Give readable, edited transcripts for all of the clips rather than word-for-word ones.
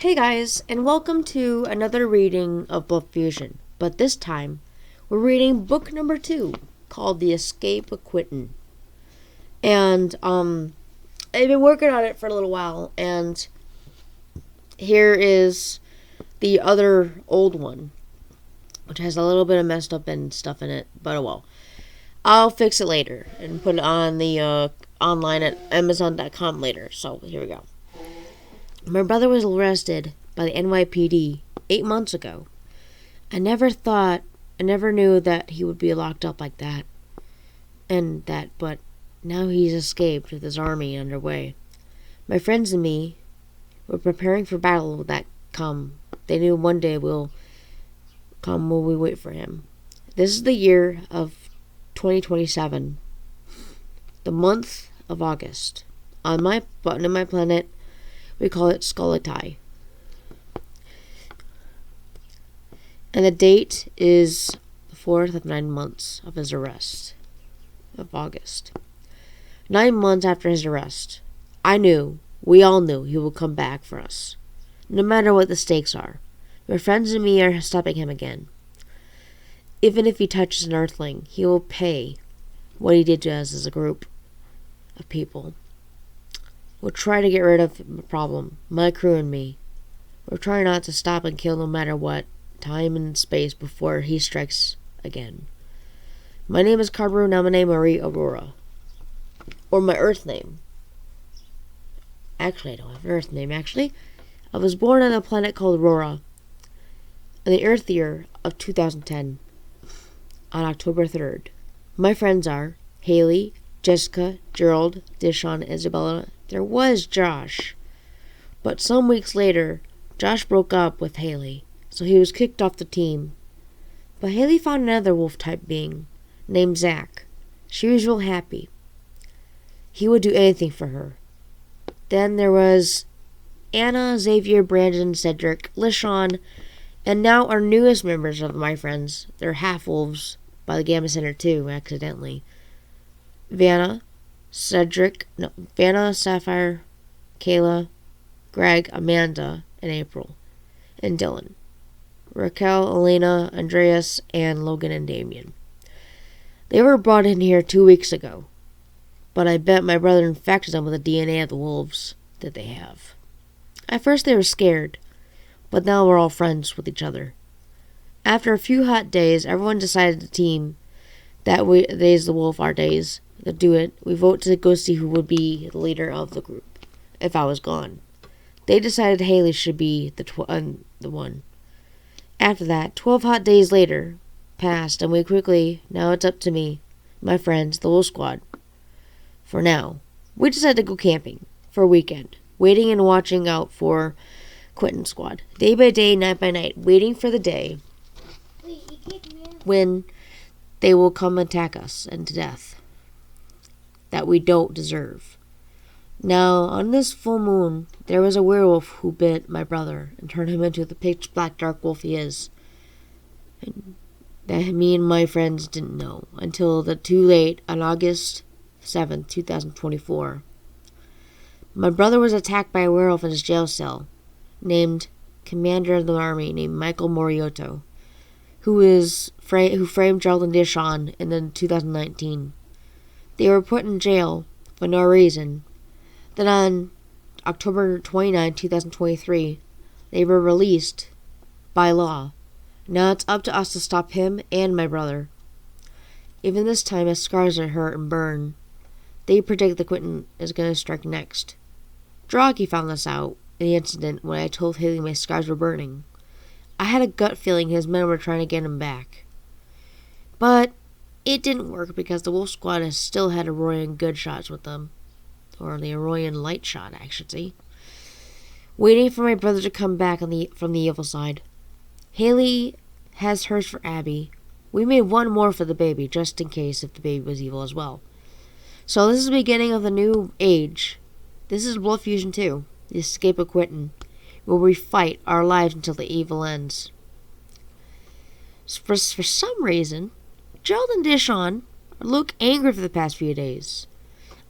Hey guys, and welcome to another reading of Blood Fusion. But this time, we're reading book number 2, called The Escape of Quinton. And, I've been working on it for a little while, and here is the other old one, which has a little bit of messed up and stuff in it, but oh well. I'll fix it later and put it on the, online at Amazon.com later, so here we go. My brother was arrested by the NYPD 8 months ago. I never knew that he would be locked up like that. But now he's escaped with his army underway. My friends and me were preparing for battle that come. They knew one day will come while we wait for him. This is the year of 2027, the month of August. On my planet, we call it Skulatai. And the date is the 4th of 9 months of his arrest, of August. 9 months after his arrest, we all knew he would come back for us, no matter what the stakes are. My friends and me are stopping him again. Even if he touches an earthling, he will pay what he did to us as a group of people. We'll try to get rid of the problem, my crew and me. We'll try not to stop and kill no matter what, time and space before he strikes again. My name is Carberu Namane Marie Aurora. Or my Earth name. Actually, I don't have an Earth name, actually. I was born on a planet called Aurora in the Earth year of 2010 on October 3rd. My friends are Haley, Jessica, Gerald, Dishon, Isabella. There was Josh. But some weeks later, Josh broke up with Haley, so he was kicked off the team. But Haley found another wolf-type being, named Zach. She was real happy. He would do anything for her. Then there was Anna, Xavier, Brandon, Cedric, LaShawn, and now our newest members of my friends. They're half-wolves by the Gamma Center too, accidentally. Vanna, Sapphire, Kayla, Greg, Amanda, and April, and Dylan, Raquel, Elena, Andreas, and Logan and Damien. They were brought in here 2 weeks ago, but I bet my brother infected them with the DNA of the wolves that they have. At first they were scared, but now we're all friends with each other. After a few hot days, everyone decided to team days the wolf, our days. To do it, we vote to go see who would be the leader of the group if I was gone. They decided Haley should be the one. After that, 12 hot days later passed, and now it's up to me, my friends, the Wolf Squad. For now, we decided to go camping for a weekend, waiting and watching out for Quinton Squad, day by day, night by night, waiting for the day when they will come attack us and to death that we don't deserve. Now, on this full moon, there was a werewolf who bit my brother and turned him into the pitch black dark wolf he is. And that me and my friends didn't know until too late on August 7th, 2024. My brother was attacked by a werewolf in his jail cell, named Commander of the Army, named Michael Morioto, who framed Gerald and Dishon in 2019. They were put in jail for no reason. Then on October 29, 2023, they were released by law. Now it's up to us to stop him and my brother. Even this time, his scars are hurt and burn. They predict that Quinton is going to strike next. Droggy found this out in the incident when I told Haley my scars were burning. I had a gut feeling his men were trying to get him back. But it didn't work because the Wolf Squad has still had Arroyan good shots with them. Or the Arroyan light shot, I should say. Waiting for my brother to come back from the evil side. Haley has hers for Abby. We made one more for the baby, just in case if the baby was evil as well. So this is the beginning of the new age. This is Blood Fusion 2, The Escape of Quinton, where we fight our lives until the evil ends. For some reason, Gerald and Dishon look angry for the past few days.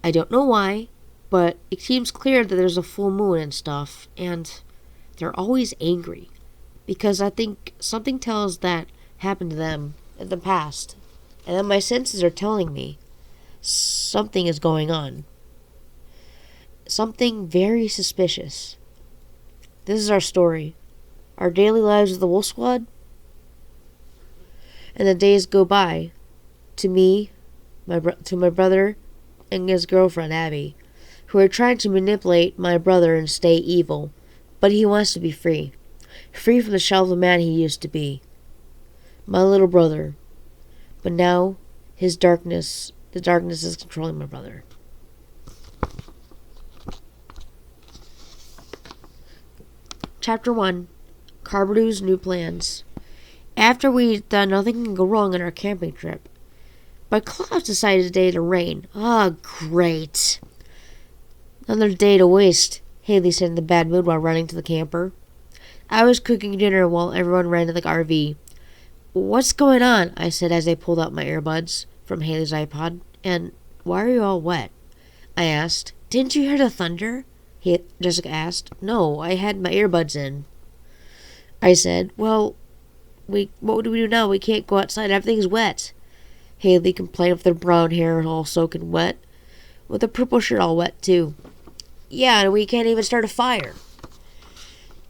I don't know why, but it seems clear that there's a full moon and stuff, and They're always angry. Because I think something tells that happened to them in the past. And then my senses are telling me something is going on. Something very suspicious. This is our story. Our daily lives with the Wolf Squad. And the days go by. To me, to my brother, and his girlfriend, Abby, who are trying to manipulate my brother and stay evil. But he wants to be free. Free from the shell of the man he used to be. My little brother. But now, the darkness is controlling my brother. Chapter 1. Carberdu's New Plans. After we'd done nothing can go wrong on our camping trip, but clouds decided today to rain. Ah, great. Another day to waste, Haley said in the bad mood while running to the camper. I was cooking dinner while everyone ran to the RV. What's going on? I said as I pulled out my earbuds from Haley's iPod. And why are you all wet? I asked. Didn't you hear the thunder? Jessica asked. No, I had my earbuds in. I said, well, what do we do now? We can't go outside. Everything's wet. Haley complained with her brown hair all soaking wet, with her purple shirt all wet too. Yeah, and we can't even start a fire.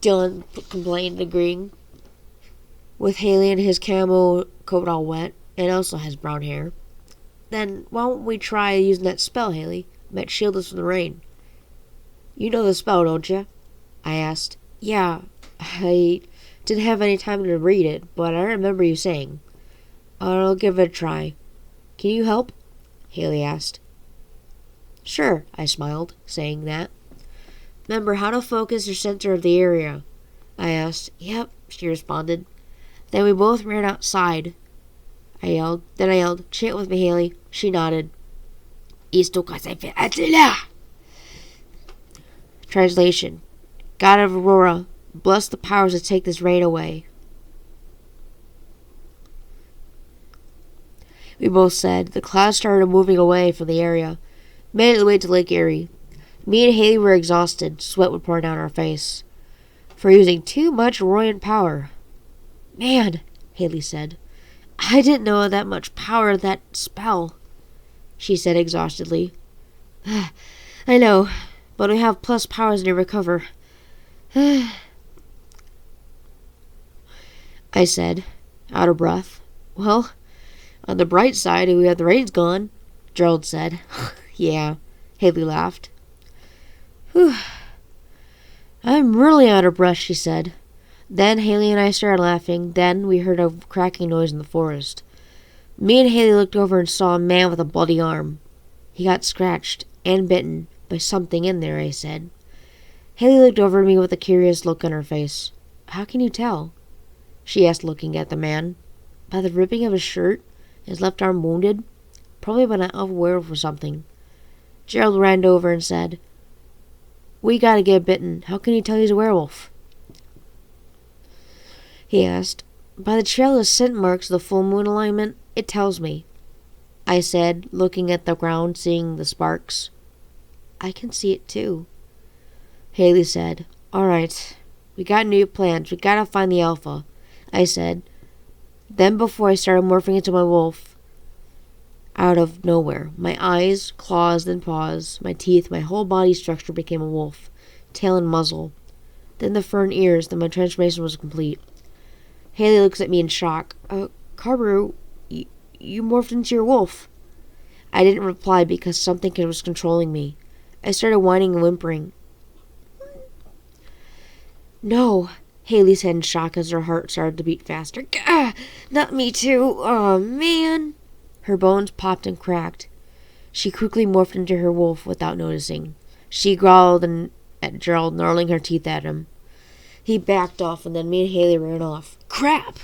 Dylan complained, agreeing, with Haley and his camo coat all wet, and also has brown hair. Then why don't we try using that spell, Haley? Might shield us from the rain. You know the spell, don't you? I asked. Yeah, I didn't have any time to read it, but I remember you saying. I'll give it a try. Can you help? Haley asked. Sure, I smiled, saying that. Remember how to focus your center of the area? I asked. Yep, she responded. Then we both ran outside. I yelled. Then I yelled, chant with me, Haley. She nodded. Translation. God of Aurora, bless the powers that take this rain away. We both said. The clouds started moving away from the area, made its way to Lake Erie. Me and Haley were exhausted. Sweat would pour down our face. For using too much Royan power. Man, Haley said. I didn't know that much power in that spell. She said exhaustedly. I know, but we have plus powers to recover. I said, out of breath. Well, on the bright side, we have the rain's gone, Gerald said. Yeah, Haley laughed. Whew. I'm really out of breath, she said. Then Haley and I started laughing. Then we heard a cracking noise in the forest. Me and Haley looked over and saw a man with a bloody arm. He got scratched and bitten by something in there, I said. Haley looked over at me with a curious look on her face. How can you tell? She asked, looking at the man. By the ripping of his shirt, his left arm wounded, probably by an elf werewolf or something. Gerald ran over and said, We gotta get bitten. How can you tell he's a werewolf? He asked. By the trail of scent marks of the full moon alignment, it tells me. I said, looking at the ground, seeing the sparks. I can see it too. Haley said, All right, we got new plans. We gotta find the alpha. I said. Then before I started morphing into my wolf, out of nowhere, my eyes, claws, then paws, my teeth, my whole body structure became a wolf, tail and muzzle. Then the fur and ears, then my transformation was complete. Haley looks at me in shock. Carberu, you morphed into your wolf. I didn't reply because something was controlling me. I started whining and whimpering. No, Haley said in shock as her heart started to beat faster. Gah, not me too. Oh, man. Her bones popped and cracked. She quickly morphed into her wolf without noticing. She growled at Gerald, gnarling her teeth at him. He backed off, and then me and Haley ran off. Crap!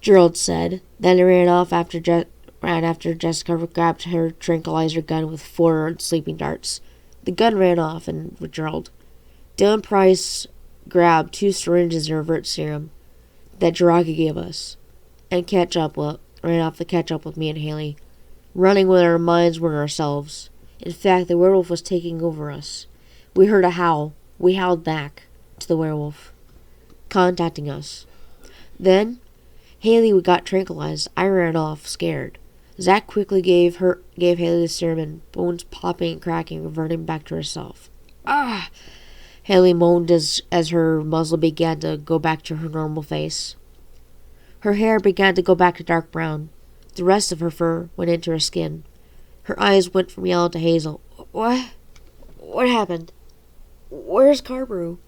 Gerald said. Then he ran off after Jessica grabbed her tranquilizer gun with 4 sleeping darts. The gun ran off, and with Gerald. Dylan Price grabbed 2 syringes of revert serum that Jiraki gave us, and ran off to catch up with me and Haley, running when our minds were ourselves. In fact, the werewolf was taking over us. We heard a howl. We howled back. To the werewolf, contacting us. Then, Haley got tranquilized. I ran off, scared. Zach quickly gave Haley the sermon, bones popping and cracking, reverting back to herself. Ah! Haley moaned as her muzzle began to go back to her normal face. Her hair began to go back to dark brown. The rest of her fur went into her skin. Her eyes went from yellow to hazel. What? What happened? Where's Carberoo?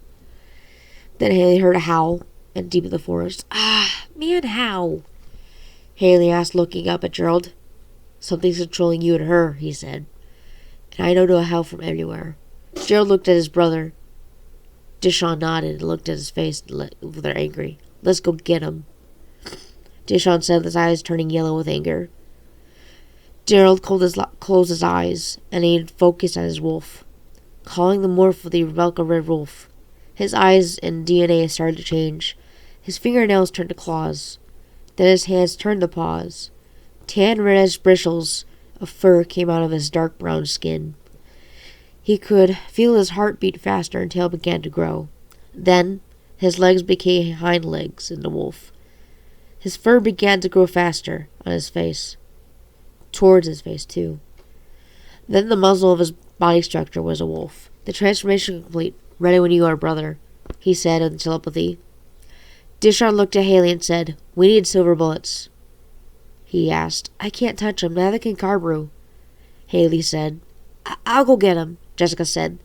Then Haley heard a howl and deep in the forest. Ah, man, how? Haley asked, looking up at Gerald. Something's controlling you and her, he said. And I don't know how from everywhere. Gerald looked at his brother. Dishon nodded and looked at his face with her angry. Let's go get him. Dishon said, his eyes turning yellow with anger. Gerald closed his eyes, and he focused on his wolf, calling the morph of the Rebecca Red Wolf. His eyes and DNA started to change. His fingernails turned to claws. Then his hands turned to paws. Tan reddish bristles of fur came out of his dark brown skin. He could feel his heart beat faster and tail began to grow. Then his legs became hind legs in the wolf. His fur began to grow faster on his face. Towards his face, too. Then the muzzle of his body structure was a wolf. The transformation complete. Ready when you are, brother, he said in telepathy. Dishon looked at Haley and said, We need silver bullets. He asked, I can't touch them, neither can Carberoo. Haley said, I'll go get them, Jessica said.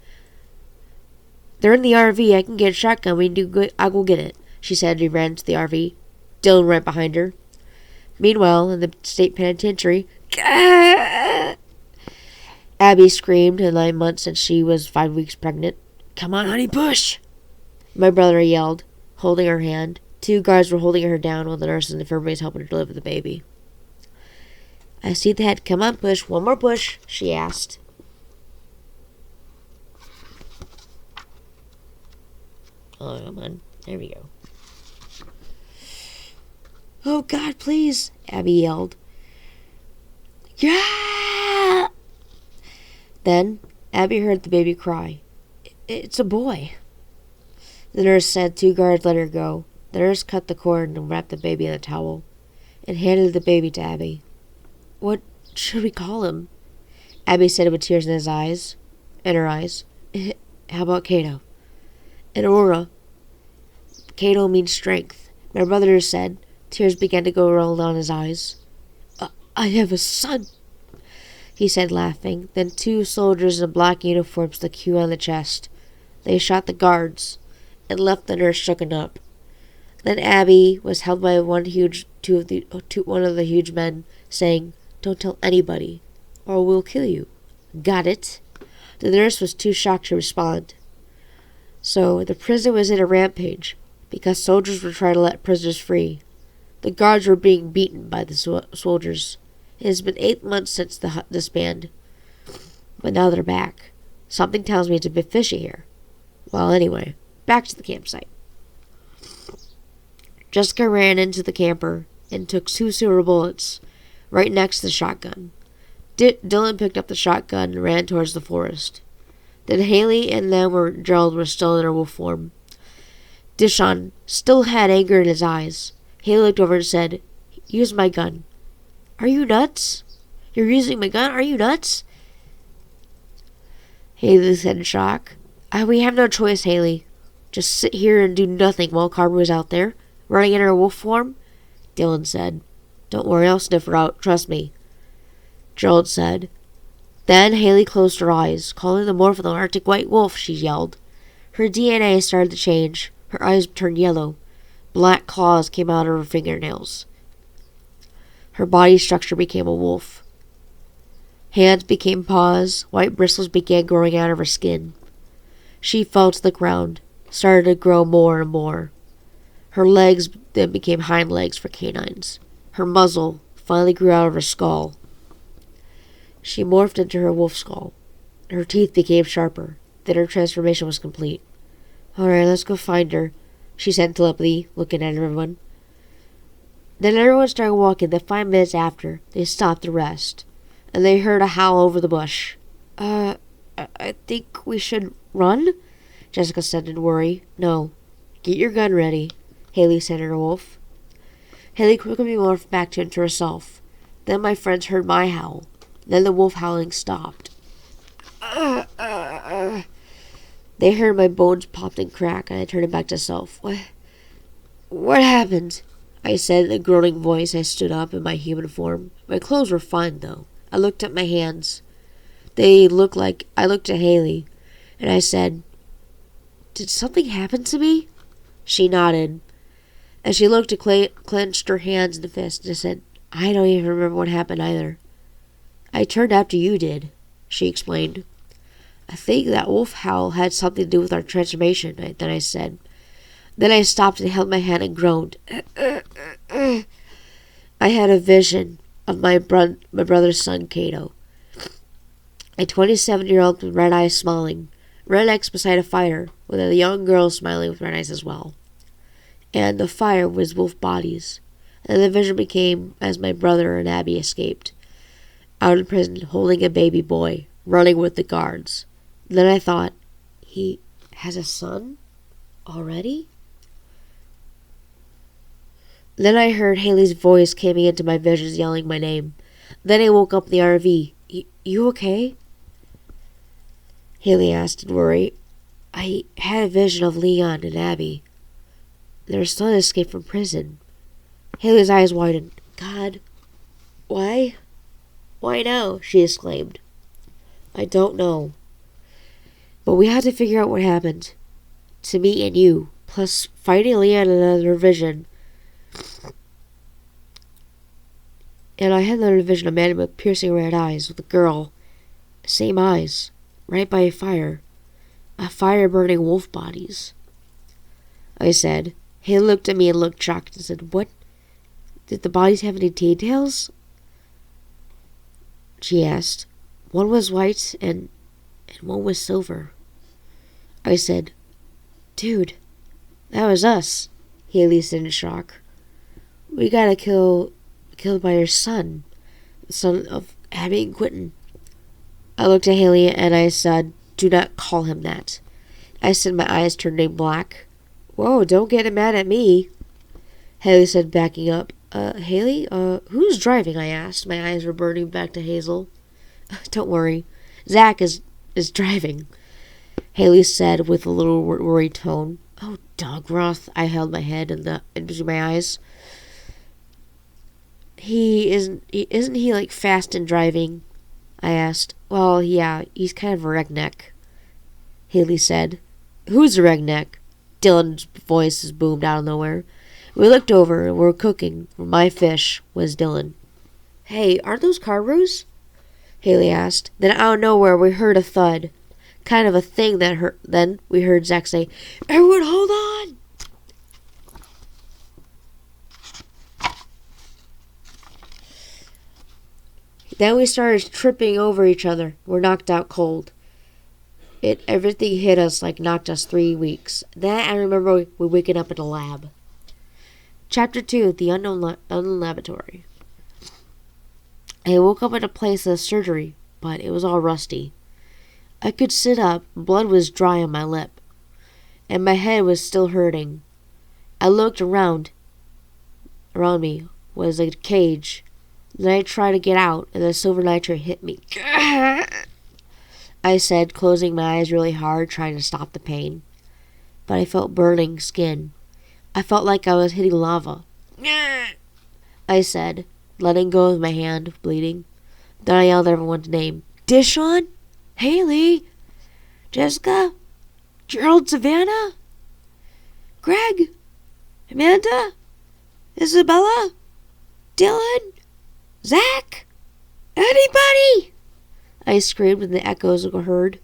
They're in the RV. I can get a shotgun. We do good. I'll go get it, she said and he ran to the RV. Dylan ran behind her. Meanwhile, in the state penitentiary, Abby screamed in 9 months and she was 5 weeks pregnant. Come on, honey, push! My brother yelled, holding her hand. 2 guards were holding her down while the nurse and the infirmary was helping her deliver the baby. I see the head. Come on, push. One more push, she asked. Oh, come on. There we go. Oh, God, please, Abby yelled. Yeah! Then Abby heard the baby cry. It's a boy. The nurse said 2 guards let her go. The nurse cut the cord and wrapped the baby in a towel and handed the baby to Abby. What should we call him? Abby said with tears in her eyes. How about Cato? And Aurora. Cato means strength. My brother said. Tears began to go roll down his eyes. I have a son, he said, laughing. Then 2 soldiers in black uniforms took Q on the chest. They shot the guards and left the nurse shooken up. Then Abby was held by one of the huge men, saying, Don't tell anybody, or we'll kill you. Got it? The nurse was too shocked to respond. So the prison was in a rampage, because soldiers were trying to let prisoners free. The guards were being beaten by the soldiers. It has been 8 months since the disband, but now they're back. Something tells me it's a bit fishy here. Well, anyway, back to the campsite. Jessica ran into the camper and took 2 silver bullets right next to the shotgun. Dylan picked up the shotgun and ran towards the forest. Then Haley and Gerald were still in their wolf form. Dishon still had anger in his eyes. Haley looked over and said, Use my gun. Are you nuts? You're using my gun? Are you nuts? Haley said in shock. We have no choice, Haley. Just sit here and do nothing while Carberoo is out there, running in her wolf form? Dylan said. Don't worry, I'll sniff her out. Trust me. Gerald said. Then Haley closed her eyes, calling the morph of the Arctic white wolf, she yelled. Her DNA started to change. Her eyes turned yellow. Black claws came out of her fingernails. Her body structure became a wolf. Hands became paws. White bristles began growing out of her skin. She fell to the ground, started to grow more and more. Her legs then became hind legs for canines. Her muzzle finally grew out of her skull. She morphed into her wolf skull. Her teeth became sharper. Then her transformation was complete. All right, let's go find her, she said in telepathy, looking at everyone. Then everyone started walking. Then 5 minutes after, they stopped to rest, and they heard a howl over the bush. I think we should run? Jessica said in worry. No. Get your gun ready, Haley said to her wolf. Haley quickly morphed back into herself. Then my friends heard my howl. Then the wolf howling stopped. They heard my bones popped and crack, and I turned back to self. What happened? I said in a groaning voice. I stood up in my human form. My clothes were fine, though. I looked at my hands. They looked like... I looked at Haley, and I said, Did something happen to me? She nodded. As she looked, clenched her hands in a fist, and I said, I don't even remember what happened either. I turned after you did, she explained. I think that wolf howl had something to do with our transformation, then I said. Then I stopped and held my hand and groaned. I had a vision of my brother's son, Cato. A 27-year-old with red eyes smiling, rednecks beside a fire, with a young girl smiling with red eyes as well. And the fire was wolf bodies. And the vision became as my brother and Abby escaped, out in prison, holding a baby boy, running with the guards. Then I thought, he has a son? Already? Then I heard Haley's voice coming into my visions yelling my name. Then I woke up in the RV. You okay? Haley asked in worry. I had a vision of Leon and Abby. Their son escaped from prison. Haley's eyes widened. God, why? Why now? She exclaimed. I don't know. But we had to figure out what happened. To me and you. Plus fighting Leon in another vision. And I had another vision of a man with piercing red eyes with a girl. Same eyes. Right by a fire. A fire burning wolf bodies. I said. Haley looked at me and looked shocked and said, What? Did the bodies have any details? She asked. One was white and one was silver. I said, Dude, that was us, Haley said in shock. We got killed by your son, the son of Abby and Quinton. I looked at Haley and I said, Do not call him that. I said my eyes turning black. Whoa, don't get mad at me, Haley said, backing up. Haley, who's driving? I asked. My eyes were burning back to Hazel. Don't worry. Zach is driving, Haley said with a little worried tone. Oh, dog Roth. I held my head in between my eyes. Isn't he like fast in driving? I asked. Well, yeah, he's kind of a redneck, Haley said. Who's a redneck? Dylan's voice boomed out of nowhere. We looked over and were cooking. My fish was Dylan. Hey, aren't those caribous? Haley asked. Then out of nowhere we heard a thud. Kind of a thing that hurt. Then we heard Zach say, Everyone hold on! Then we started tripping over each other. We're knocked out cold. Everything hit us like knocked us 3 weeks. Then I remember we waking up in a lab. Chapter 2, The Unknown Laboratory. I woke up in a place of surgery, but it was all rusty. I could sit up, blood was dry on my lip, and my head was still hurting. I looked around. Around me was a cage. Then I tried to get out, and the silver nitrate hit me. I said, closing my eyes really hard, trying to stop the pain. But I felt burning skin. I felt like I was hitting lava. I said, letting go of my hand, bleeding. Then I yelled everyone's name. Dishon? Haley? Jessica? Gerald? Savannah? Greg? Amanda? Isabella? Dylan? Zach? Anybody? I screamed and the echoes were heard.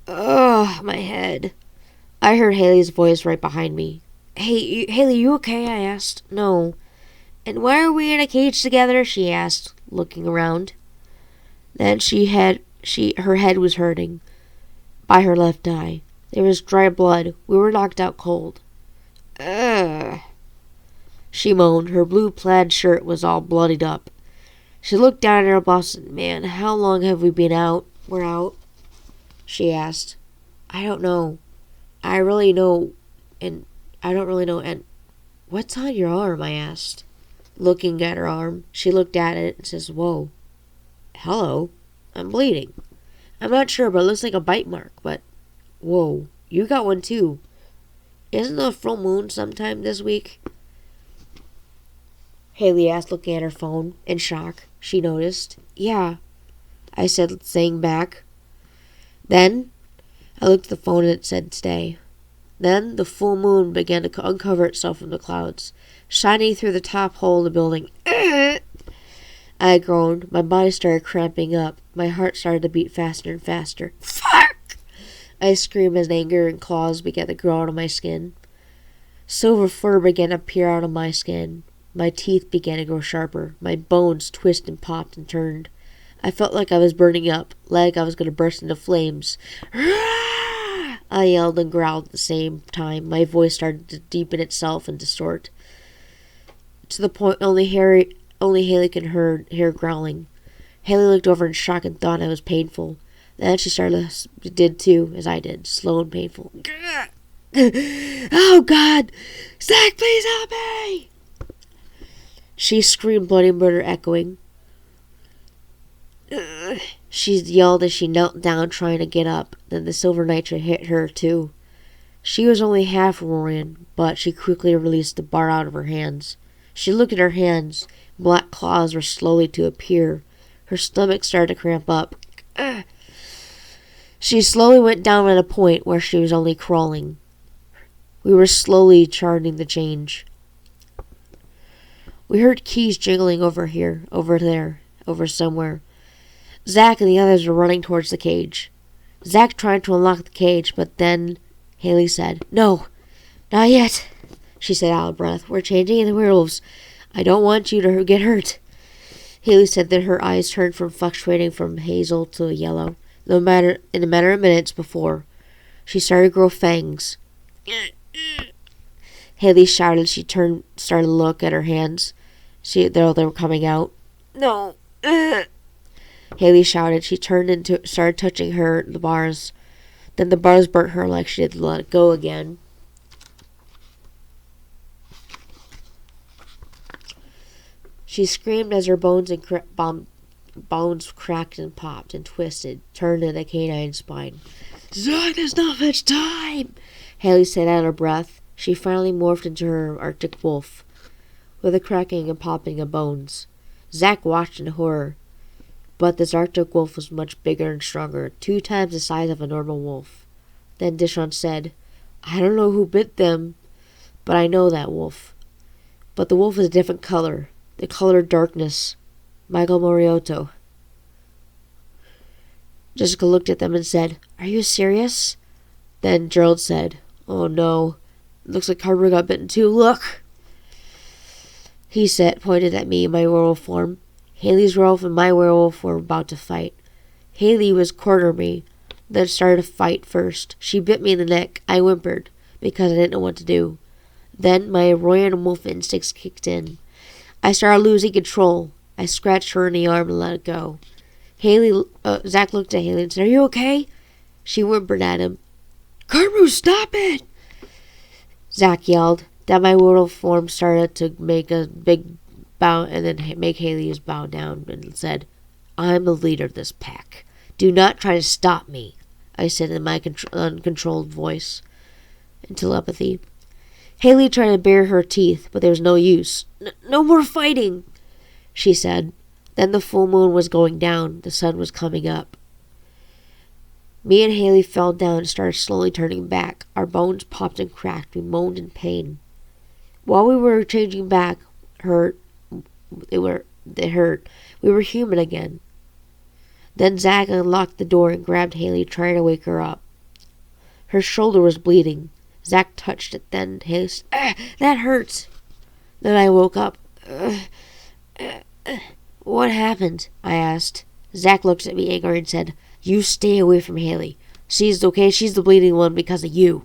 Ugh, my head. I heard Haley's voice right behind me. Hey, Haley, you okay? I asked. No. And why are we in a cage together? She asked, looking around. Then her head was hurting. By her left eye. There was dry blood. We were knocked out cold. Ugh. She moaned. Her blue plaid shirt was all bloodied up. She looked down at her boss and, Man, how long have we been out? We're out, she asked. I don't know. I really know, and I don't really know. And what's on your arm? I asked. Looking at her arm, she looked at it and says, "Whoa, hello, I'm bleeding. I'm not sure, but it looks like a bite mark. But, whoa, you got one too. Isn't the full moon sometime this week?" Haley asked, looking at her phone. In shock, she noticed. "Yeah," I said, saying back. Then, I looked at the phone and it said stay. Then, the full moon began to uncover itself from the clouds, shining through the top hole of the building. I groaned. My body started cramping up. My heart started to beat faster and faster. Fuck! I screamed as anger and claws began to grow out of my skin. Silver fur began to appear out of my skin. My teeth began to grow sharper. My bones twisted and popped and turned. I felt like I was burning up, like I was going to burst into flames. I yelled and growled at the same time. My voice started to deepen itself and distort, to the point only Haley could hear growling. Haley looked over in shock and thought I was painful. Then she did too, as I did, slow and painful. "Oh, God! Zach, please help me!" She screamed, bloody murder echoing. She yelled as she knelt down, trying to get up. Then the silver nitre hit her, too. She was only half roaring, but she quickly released the bar out of her hands. She looked at her hands. Black claws were slowly to appear. Her stomach started to cramp up. She slowly went down at a point where she was only crawling. We were slowly charting the change. We heard keys jingling over here, over there, over somewhere. Zach and the others were running towards the cage. Zach tried to unlock the cage, but then Haley said, "No, not yet," she said out of breath. "We're changing into werewolves. I don't want you to get hurt." Haley said that her eyes turned from fluctuating from hazel to yellow. In a matter of minutes before, she started to grow fangs. Haley shouted. She started to look at her hands. They were coming out. "No." Haley shouted. She started touching the bars. Then the bars burnt her like she had to let it go again. She screamed as her bones cracked and popped and twisted, turned in a canine spine. "Zach, there's not much time," Haley said out of breath. She finally morphed into her Arctic wolf, with a cracking and popping of bones. Zach watched in horror, but this Arctic wolf was much bigger and stronger, 2 times the size of a normal wolf. Then Dishon said, "I don't know who bit them, but I know that wolf. But the wolf is a different color, the color of darkness. Michael Morioto." Jessica looked at them and said, "Are you serious?" Then Gerald said, "Oh no, looks like Harper got bitten too. Look!" He pointed at me in my werewolf form. Haley's werewolf and my werewolf were about to fight. Haley was cornering me, then started to fight first. She bit me in the neck. I whimpered, because I didn't know what to do. Then my royal wolf instincts kicked in. I started losing control. I scratched her in the arm and let it go. Zach looked at Haley and said, "Are you okay?" She whimpered at him. "Carbu, stop it!" Zach yelled. Then my werewolf form started to make a big bow and then make Haley's bow down and said, "I'm the leader of this pack. Do not try to stop me," I said in my uncontrolled voice and telepathy. Haley tried to bare her teeth, but there was no use. "No more fighting," she said. Then the full moon was going down. The sun was coming up. Me and Haley fell down and started slowly turning back. Our bones popped and cracked. We moaned in pain. While we were changing back, it hurt. We were human again. Then Zach unlocked the door and grabbed Haley, trying to wake her up. Her shoulder was bleeding. Zach touched it. Then Haley said, "That hurts." Then I woke up. "What happened?" I asked. Zach looked at me angry and said, "You stay away from Haley. She's okay. She's the bleeding one because of you."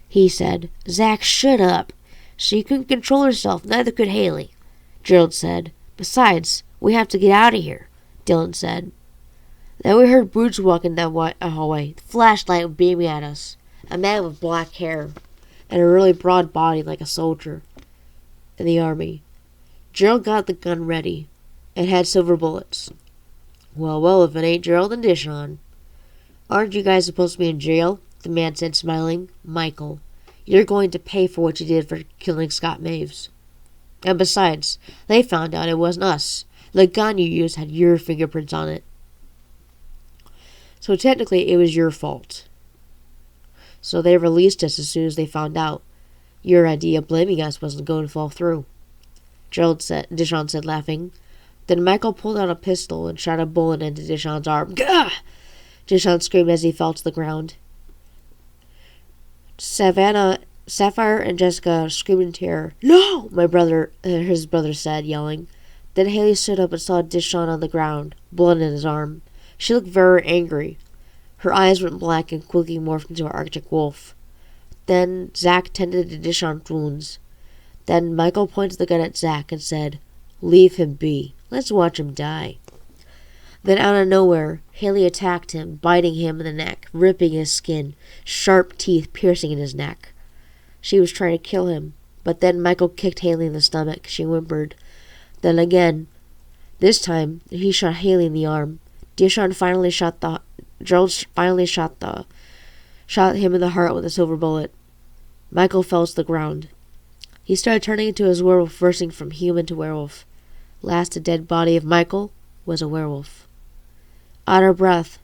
He said, "Zach, shut up. She couldn't control herself. Neither could Haley," Gerald said. "Besides, we have to get out of here," Dylan said. Then we heard boots walking down a hallway, the flashlight beaming at us. A man with black hair and a really broad body like a soldier in the army. Gerald got the gun ready. It had silver bullets. Well, if it ain't Gerald and Dishon. Aren't you guys supposed to be in jail? The man said, smiling. Michael, you're going to pay for what you did for killing Scott Maves. And besides, they found out it wasn't us. The gun you used had your fingerprints on it. So technically, it was your fault. So they released us as soon as they found out. Your idea of blaming us wasn't going to fall through. Dishon said, laughing. Then Michael pulled out a pistol and shot a bullet into Dishon's arm. Gah! Dishon screamed as he fell to the ground. Sapphire and Jessica screamed in terror. No! His brother said, yelling. Then Haley stood up and saw Dishon on the ground, blood in his arm. She looked very angry. Her eyes went black and quickly morphed into an Arctic wolf. Then Zach tended to Dishon's wounds. Then Michael pointed the gun at Zach and said, Leave him be. Let's watch him die. Then out of nowhere, Haley attacked him, biting him in the neck, ripping his skin, sharp teeth piercing in his neck. She was trying to kill him, but then Michael kicked Haley in the stomach. She whimpered. Then again. This time, he shot Haley in the arm. Gerald finally shot him in the heart with a silver bullet. Michael fell to the ground. He started turning into his werewolf, reversing from human to werewolf. Last, the dead body of Michael was a werewolf. Out of breath,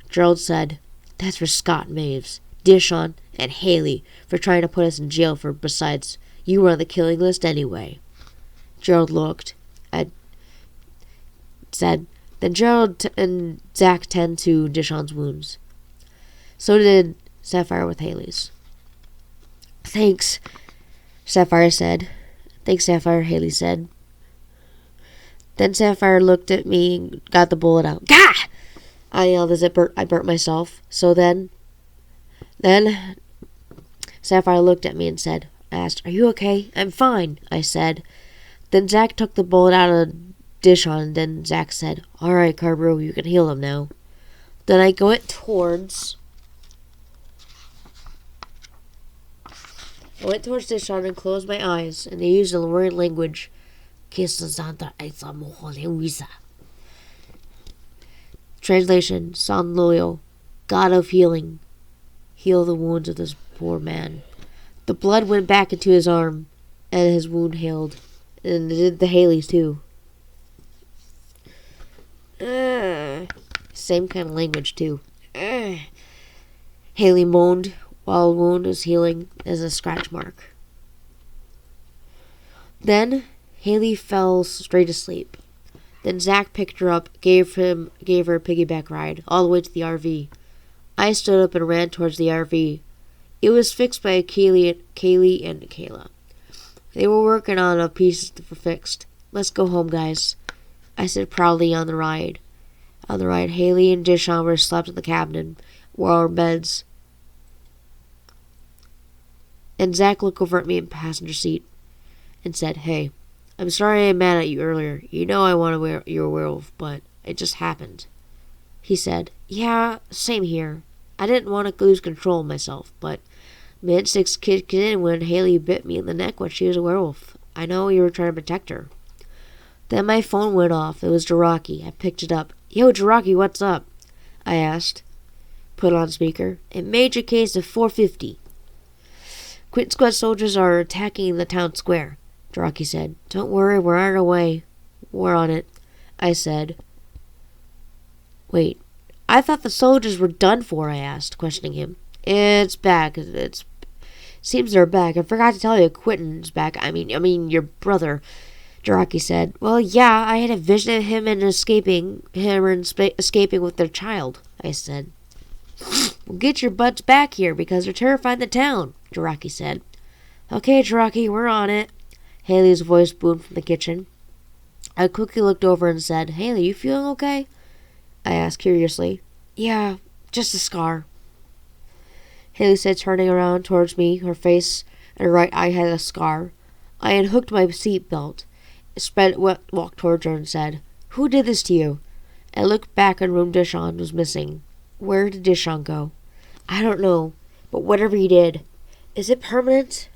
Gerald said, That's for Scott Maves, Dishon, and Haley for trying to put us in jail for besides you were on the killing list anyway. Gerald looked at said, Then Gerald and Zach tend to Dishon's wounds. So did Sapphire with Haley's. Thanks, Sapphire said. Thanks, Sapphire, Haley said. Then Sapphire looked at me and got the bullet out. Gah! I yelled as I burnt myself. So then Sapphire looked at me and asked, Are you okay? I'm fine, I said. Then Zach took the bullet out of Dishon, and then Zach said, All right, Carbro, you can heal him now. Then I went towards Dishon and closed my eyes, and they used a weird language. Translation, San Loyal, God of healing, heal the wounds of this poor man. The blood went back into his arm, and his wound healed, and it did the Haley's too. Same kind of language too. Haley moaned while the wound was healing as a scratch mark. Then Haley fell straight asleep. Then Zach picked her up, gave her a piggyback ride all the way to the RV. I stood up and ran towards the RV. It was fixed by Kaylee and Kayla. They were working on the pieces that were fixed. Let's go home, guys, I said proudly on the ride. On the ride, Haley and Dishon were slept in the cabin and were on beds. And Zach looked over at me in the passenger seat and said, Hey, I'm sorry I'm mad at you earlier. You know I want to you're a werewolf, but it just happened. He said, Yeah, same here. I didn't want to lose control of myself, but my instincts kicked in when Haley bit me in the neck when she was a werewolf. I know you were trying to protect her. Then my phone went off. It was Jiraki. I picked it up. Yo, Jiraki, what's up? I asked. Put on speaker. A major case of 450. Quinton Squad soldiers are attacking the town square, Jiraki said. Don't worry, we're on our way. We're on it, I said. Wait, I thought the soldiers were done for, I asked, questioning him. It's back. Seems they're back. I forgot to tell you, Quinton's back. I mean, your brother, Jiraki said. Well, yeah, I had a vision of him escaping with their child, I said. Well, get your butts back here because they're terrifying the town, Jiraki said. Okay, Jiraki, we're on it. Haley's voice boomed from the kitchen. I quickly looked over and said, Haley, you feeling okay? I asked curiously. Yeah, just a scar. Haley said, turning around towards me. Her face and her right eye had a scar. I unhooked my seat belt, walked towards her and said, Who did this to you? I looked back and room Dishon was missing. Where did Dishon go? I don't know, but whatever he did, is it permanent?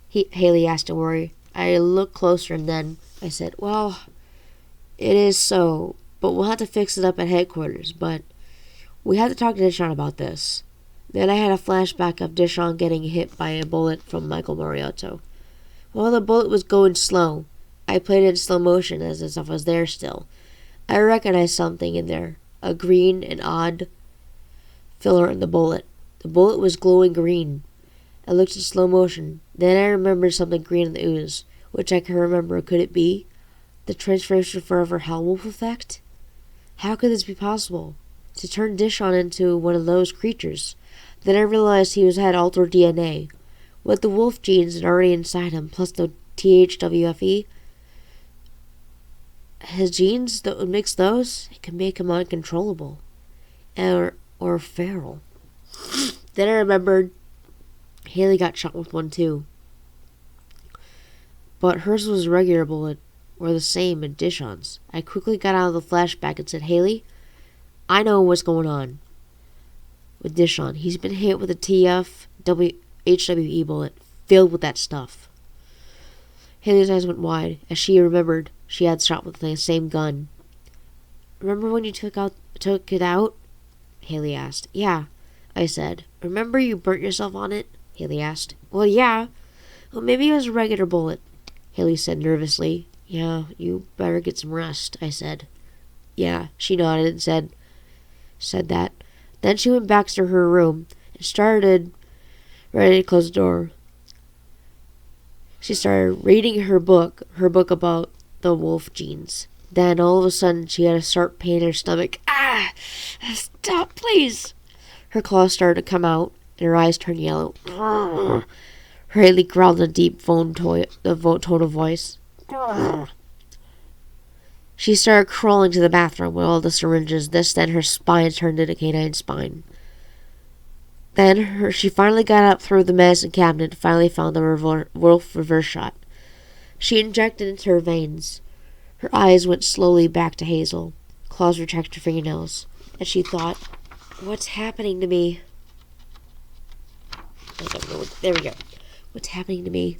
Haley asked in worry. I looked closer and then I said, well, it is so, but we'll have to fix it up at headquarters, but we have to talk to Dishon about this. Then I had a flashback of Dishon getting hit by a bullet from Michael Moriarty. While the bullet was going slow, I played it in slow motion as if I was there still. I recognized something in there, a green and odd filler in the bullet. The bullet was glowing green. I looked in slow motion. Then I remembered something green in the ooze, which I can remember. Could it be the transformation forever Hellwolf effect? How could this be possible? To turn Dishon into one of those creatures. Then I realized he had altered DNA. With the wolf genes already inside him, plus the THWFE, his genes that would mix those, it could make him uncontrollable. Or feral. Then I remembered Haley got shot with one too. But hers was a regular bullet, or the same as Dishon's. I quickly got out of the flashback and said, Haley, I know what's going on with Dishon. He's been hit with a HWE bullet filled with that stuff. Haley's eyes went wide as she remembered she had shot with the same gun. Remember when you took it out? Haley asked. Yeah, I said. Remember you burnt yourself on it? Haley asked. Well, yeah. Well, maybe it was a regular bullet, Haley said nervously. Yeah, you better get some rest, I said. Yeah, she nodded and said that. Then she went back to her room and started ready to close the door. She started reading her book about the wolf genes. Then all of a sudden she had a sharp pain in her stomach. Ah! Stop, please! Her claws started to come out and her eyes turned yellow. Haley growled in a deep tone of voice. She started crawling to the bathroom with all the syringes. Then her spine turned into a canine spine. Then she finally got up through the medicine cabinet and finally found the wolf reverse shot. She injected into her veins. Her eyes went slowly back to Hazel. Claws retracted her fingernails. And she thought, what's happening to me? There we go. What's happening to me?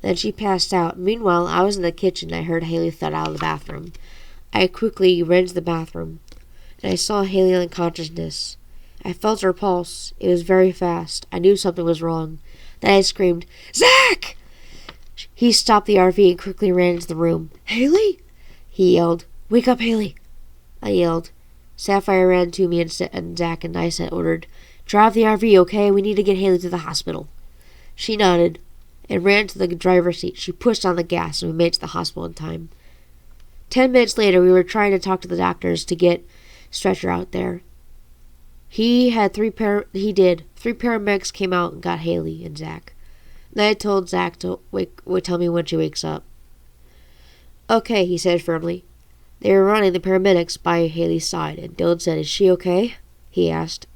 Then she passed out. Meanwhile, I was in the kitchen. I heard Haley thud out of the bathroom. I quickly ran to the bathroom, and I saw Haley unconsciousness. I felt her pulse. It was very fast. I knew something was wrong. Then I screamed, Zach! He stopped the RV and quickly ran into the room. Haley? He yelled. Wake up, Haley! I yelled. Sapphire ran to me and Zach and I ordered, Drive the RV, okay? We need to get Haley to the hospital. She nodded and ran to the driver's seat. She pushed on the gas and we made it to the hospital in time. 10 minutes later, we were trying to talk to the doctors to get stretcher out there. Three paramedics came out and got Haley and Zach. Then I told Zach to tell me when she wakes up. Okay, he said firmly. They were running the paramedics by Haley's side, and Dylan said, Is she okay? He asked.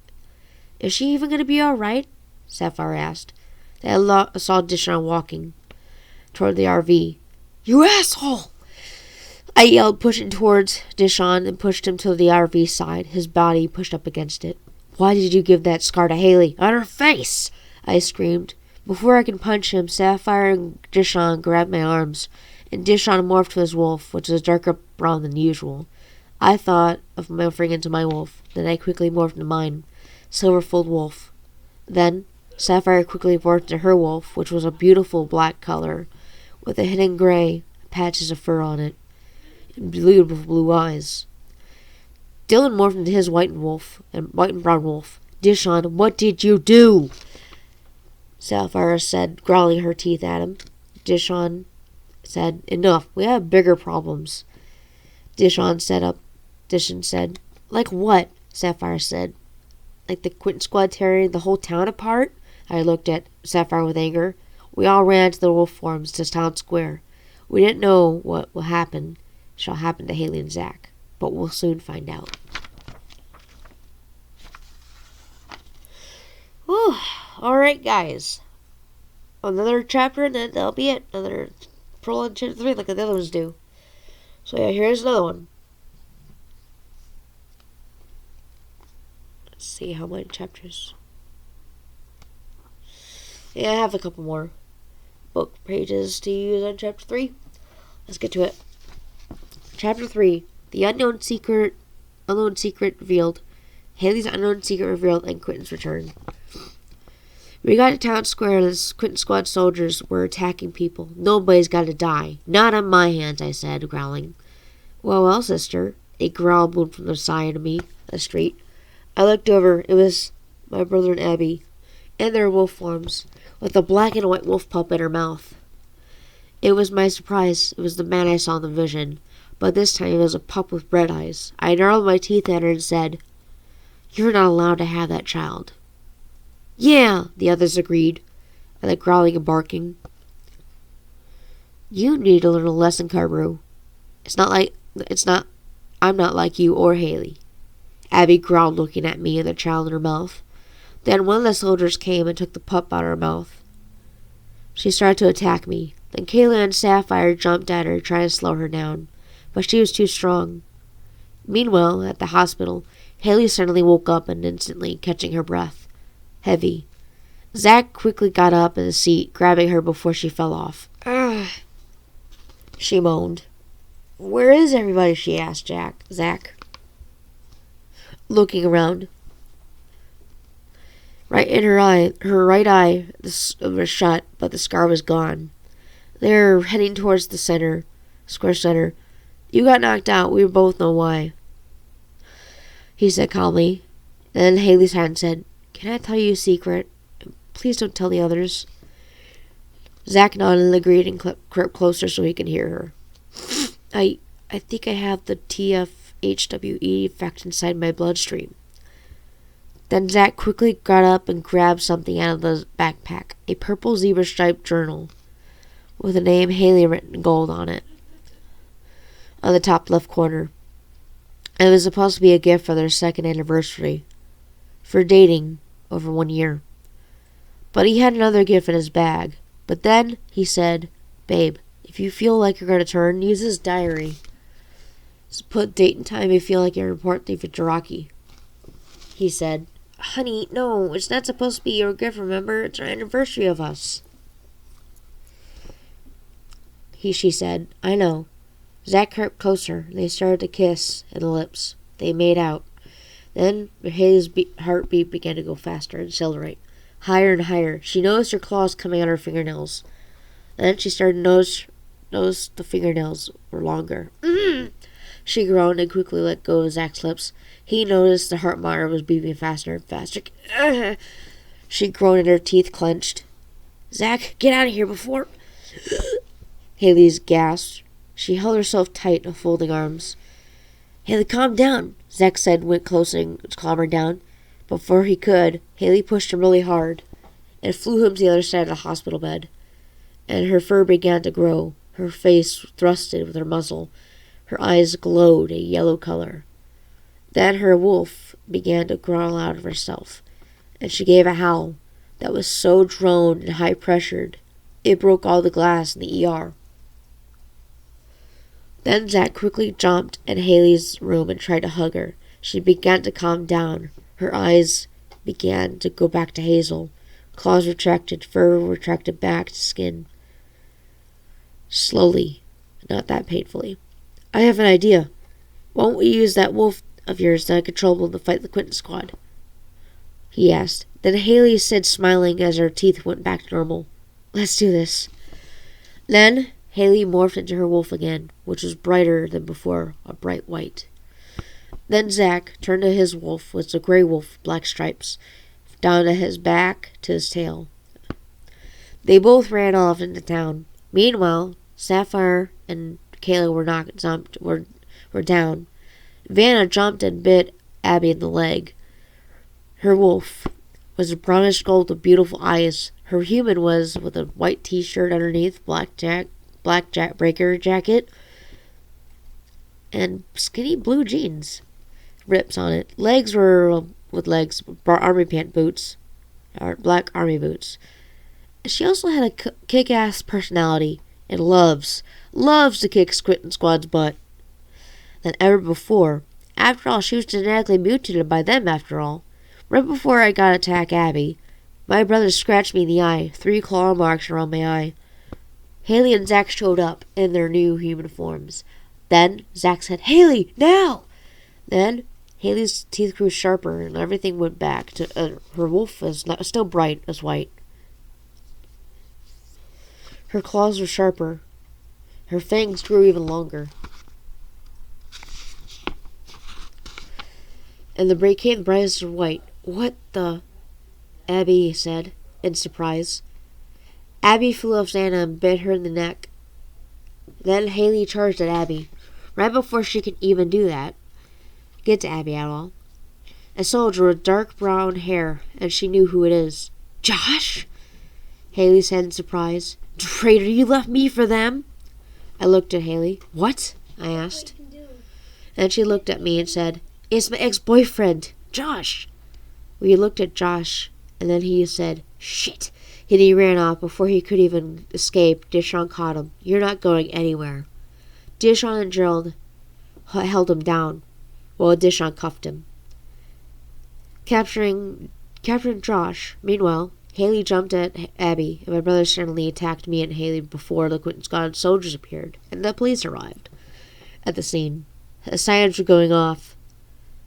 Is she even going to be all right? Sapphire asked. Then I saw Dishon walking toward the RV. You asshole! I yelled, pushing towards Dishon and pushed him to the RV side, his body pushed up against it. Why did you give that scar to Haley? On her face! I screamed. Before I could punch him, Sapphire and Dishon grabbed my arms, and Dishon morphed to his wolf, which was darker brown than usual. I thought of morphing into my wolf, then I quickly morphed into mine, silver-fulled wolf. Then Sapphire quickly morphed into her wolf, which was a beautiful black color, with a hidden gray patches of fur on it, and beautiful blue eyes. Dylan morphed into his white and brown wolf. Dishon, what did you do? Sapphire said, growling her teeth at him. Dishon said, Enough, we have bigger problems. Dishon said, Like what? Sapphire said. Like the Quinton squad tearing the whole town apart? I looked at Sapphire with anger. We all ran to the wolf forms to town square. We didn't know what shall happen to Haley and Zach, but we'll soon find out. Whew. Alright, guys. Another chapter, and then that'll be it. Another Prologue chapter 3, like the other ones do. So yeah, here's another one. see how many chapters. Yeah, I have a couple more book pages to use on chapter 3. Let's get to it. Chapter 3. The unknown secret revealed. Haley's unknown secret revealed and Quinton's return. We got to town square and the Quinton squad soldiers were attacking people. Nobody's got to die. Not on my hands, I said, growling. Well, sister. A growl boomed from the side of me, the street. I looked over. It was my brother and Abby, in their wolf forms, with a black and white wolf pup in her mouth. It was my surprise. It was the man I saw in the vision, but this time it was a pup with red eyes. I gnarled my teeth at her and said, You're not allowed to have that child. Yeah, the others agreed, and the growling and barking. You need to learn a lesson, Carberoo. I'm not like you or Haley. Abby growled, looking at me and the child in her mouth. Then one of the soldiers came and took the pup out of her mouth. She started to attack me. Then Kayla and Sapphire jumped at her, trying to slow her down, but she was too strong. Meanwhile, at the hospital, Haley suddenly woke up and instantly catching her breath. Heavy. Zach quickly got up in the seat, grabbing her before she fell off. Ugh, she moaned. Where is everybody? She asked Zach. Looking around. Right in her right eye was shut, but the scar was gone. They're heading towards the square center. You got knocked out. We both know why, he said calmly. Then Haley's hand said, Can I tell you a secret? Please don't tell the others. Zach nodded and agreed and crept closer so he could hear her. I think I have the TFHWE effect inside my bloodstream. Then Zach quickly got up and grabbed something out of the backpack, a purple zebra-striped journal with the name Haley written in gold on it, on the top left corner. It was supposed to be a gift for their second anniversary, for dating over 1 year. But he had another gift in his bag. But then he said, Babe, if you feel like you're going to turn, use this diary. Just put date and time you feel like you're reporting for Jiraki. He said, Honey, no, it's not supposed to be your gift, remember? It's our anniversary of us. She said, I know. Zach crept closer. They started to kiss in the lips. They made out. Then Haley's heartbeat began to go faster and accelerate. Higher and higher. She noticed her claws coming out her fingernails. Then she started to notice the fingernails were longer. She groaned and quickly let go of Zach's lips. He noticed the heart monitor was beating faster and faster. She groaned and her teeth clenched. Zach, get out of here before... Haley's gasped. She held herself tight in folding arms. Haley, calm down, Zach said, went close and calmed her down. Before he could, Haley pushed him really hard and flew him to the other side of the hospital bed. And her fur began to grow, her face thrusted with her muzzle. Her eyes glowed a yellow color. Then her wolf began to growl out of herself, and she gave a howl that was so droned and high-pressured, it broke all the glass in the ER. Then Zach quickly jumped in Haley's room and tried to hug her. She began to calm down. Her eyes began to go back to hazel. Claws retracted, fur retracted back to skin. Slowly, not that painfully. I have an idea. Won't we use that wolf of yours that I controlled to fight the Quinton squad? He asked. Then Haley said, smiling as her teeth went back to normal. Let's do this. Then Haley morphed into her wolf again, which was brighter than before, a bright white. Then Zach turned to his wolf, which was a gray wolf with black stripes, down to his back to his tail. They both ran off into town. Meanwhile, Sapphire and Kayla were down. Vanna jumped and bit Abby in the leg. Her wolf was a brownish gold with beautiful eyes. Her human was with a white t-shirt underneath, black breaker jacket, and skinny blue jeans. Rips on it. Legs were with army pant boots, or black army boots. She also had a kick-ass personality and loves to kick Quinton squad's butt than ever before. After all, she was genetically mutated by them, after all. Right before I got to attack Abby, my brother scratched me in the eye, 3 claw marks around my eye. Haley and Zach showed up in their new human forms. Then Zach said, "Haley, now!" Then Haley's teeth grew sharper and everything went back to her wolf was still bright as white. Her claws were sharper. Her fangs grew even longer. And the break came brightest of white. "What the?" Abby said in surprise. Abby flew off Xana and bit her in the neck. Then Haley charged at Abby. Right before she could even get to Abby at all, a soldier with dark brown hair, and she knew who it is. "Josh?" Haley said in surprise. "Traitor, you left me for them?" I looked at Haley. "What?" I asked. And she looked at me and said, "It's my ex-boyfriend, Josh." We looked at Josh, and then he said, "Shit." And he ran off before he could even escape. Dishon caught him. "You're not going anywhere." Dishon and Gerald held him down, while Dishon cuffed him. Capturing Josh. Meanwhile, Haley jumped at Abby, and my brother suddenly attacked me and Haley before the Quinton Scott soldiers appeared, and the police arrived at the scene. The sirens were going off.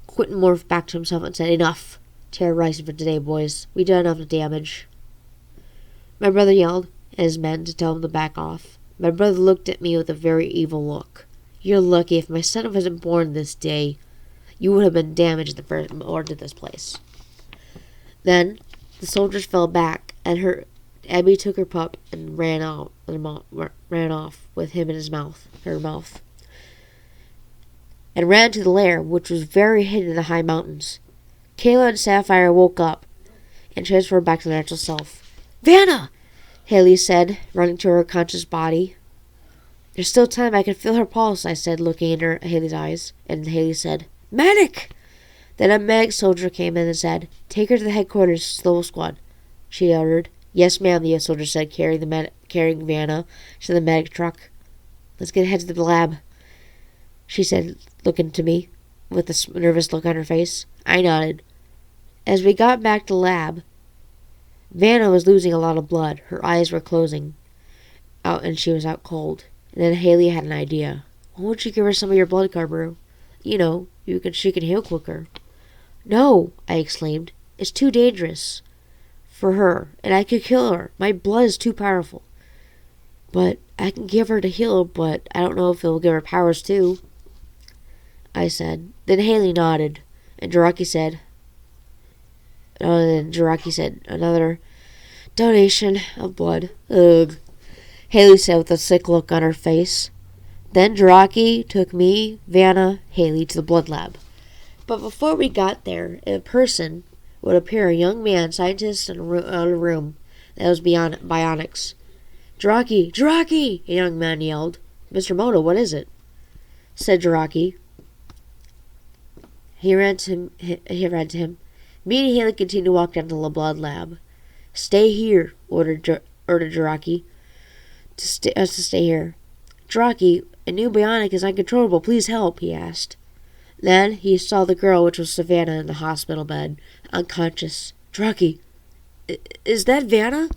Quinton morphed back to himself and said, "Enough. Terrorizing for today, boys. We done enough damage." My brother yelled at his men to tell him to back off. My brother looked at me with a very evil look. "You're lucky. If my son wasn't born this day, you would have been damaged the first or to this place." Then the soldiers fell back, and Abby took her pup and ran off with him in her mouth, and ran to the lair, which was very hidden in the high mountains. Kayla and Sapphire woke up and transferred back to their natural self. "Vanna!" Haley said, running to her conscious body. "There's still time. I can feel her pulse," I said, looking into Haley's eyes. And Haley said, "Medic!" Then a medic soldier came in and said, "Take her to the headquarters to the wolf squad," she ordered. "Yes, ma'am," the soldier said, carrying Vanna to the medic truck. "Let's get ahead to the lab," she said, looking to me with a nervous look on her face. I nodded. As we got back to the lab, Vanna was losing a lot of blood. Her eyes were closing out, and she was out cold. And then Haley had an idea. "Why don't you give her some of your blood, Carberoo? She can heal quicker." "No," I exclaimed. "It's too dangerous for her, and I could kill her. My blood is too powerful. But I can give her to heal, but I don't know if it will give her powers too," I said. Then Haley nodded, and Jiraki said, "Another donation of blood." "Ugh," Haley said with a sick look on her face. Then Jiraki took me, Vanna, Haley to the blood lab. But before we got there, in person would appear a young man, scientist, in a room that was beyond bionics. Jiraki! A young man yelled. "Mr. Moto, what is it?" said Jiraki. He ran to him. Me and Haley continued to walk down to the blood lab. "Stay here," ordered Jiraki. To stay here. "Jiraki, a new bionic is uncontrollable. Please help," he asked. Then he saw the girl, which was Savannah, in the hospital bed, unconscious. "Jiraki, is that Vanna?"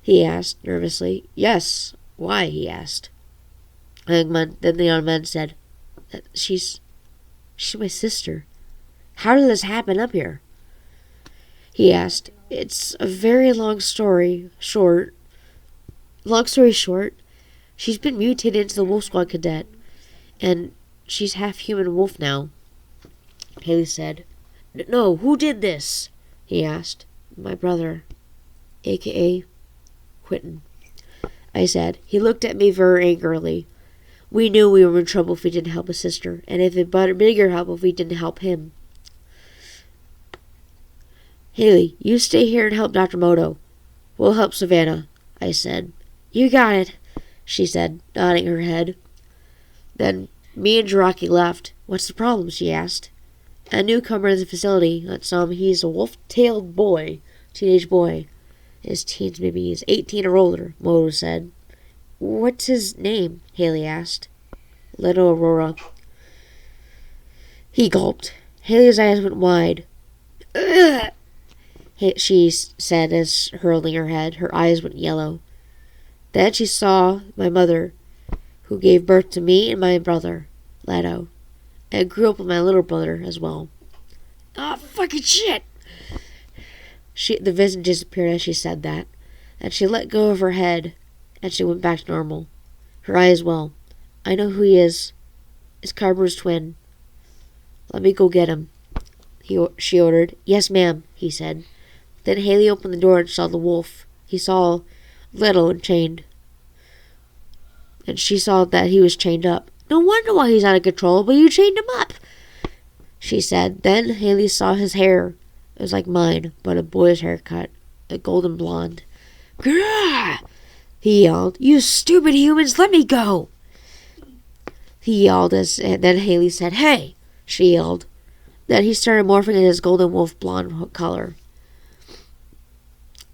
he asked nervously. "Yes. Why?" he asked. Then the young man said, She's my sister. How did this happen up here?" he asked. "It's a very long story short. She's been mutated into the Wolf Squad cadet, and she's half human wolf now," Haley said. "No, who did this?" he asked. "My brother, a.k.a. Quinton," I said. He looked at me very angrily. We knew we were in trouble if we didn't help his sister, and if it bigger help if we didn't help him. "Haley, you stay here and help Dr. Moto. We'll help Savannah," I said. "You got it," she said, nodding her head. Then me and Jiraki left. "What's the problem?" she asked. "A newcomer in the facility. He's a wolf-tailed boy, teenage boy. His teens, maybe he's 18 or older," Moto said. "What's his name?" Haley asked. "Little Aurora." He gulped. Haley's eyes went wide. Ugh, she said as hurling her head. Her eyes went yellow. Then she saw my mother, who gave birth to me and my brother, Leto, and grew up with my little brother as well. Ah, fucking shit! The vision disappeared as she said that, and she let go of her head, and she went back to normal. Her eyes well. I know who he is. It's Carver's twin. Let me go get him, she ordered. Yes, ma'am, he said. Then Haley opened the door and saw the wolf. He saw Little and chained. And she saw that he was chained up. No wonder why he's out of control, but you chained him up, she said. Then Haley saw his hair. It was like mine, but a boy's haircut, a golden blonde. Grrrr! He yelled. You stupid humans, let me go! He yelled, and then Haley said, Hey! She yelled. Then he started morphing in his golden wolf blonde color.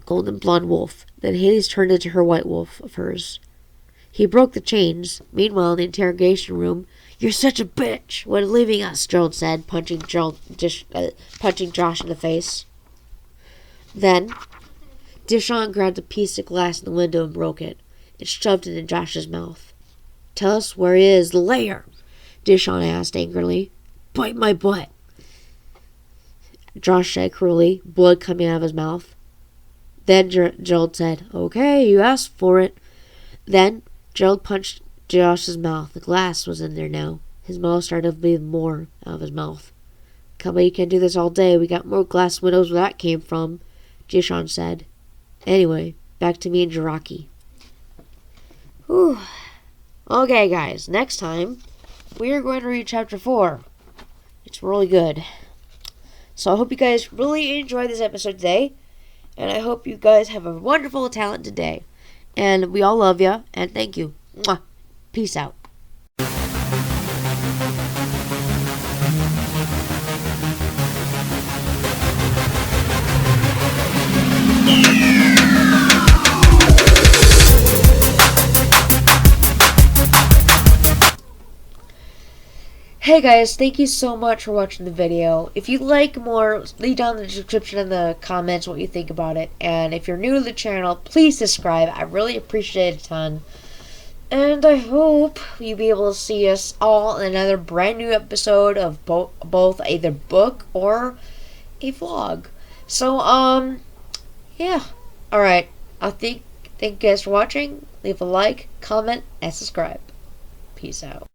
Golden blonde wolf. Then Haley's turned into her white wolf of hers. He broke the chains. Meanwhile, in the interrogation room, You're such a bitch when leaving us, Gerald said, punching Josh in the face. Then, Dishon grabbed a piece of glass in the window and broke it. It shoved it in Josh's mouth. Tell us where he is, later, Dishon asked angrily. Bite my butt, Josh said cruelly, blood coming out of his mouth. Then Gerald said, Okay, you asked for it. Then Gerald punched Josh's mouth. The glass was in there now. His mouth started to bleed more out of his mouth. Come on, you can't do this all day. We got more glass windows where that came from, Dishon said. Anyway, back to me and Jiraki. Whew. Okay, guys, next time we are going to read chapter 4. It's really good. So I hope you guys really enjoyed this episode today. And I hope you guys have a wonderful, talented day. And we all love you. And thank you. Mwah. Peace out. Hey guys, thank you so much for watching the video. If you'd like more, leave down in the description in the comments what you think about it. And if you're new to the channel, please subscribe. I really appreciate it a ton. And I hope you'll be able to see us all in another brand new episode of both either book or a vlog. So, yeah. Alright. Thank you guys for watching. Leave a like, comment, and subscribe. Peace out.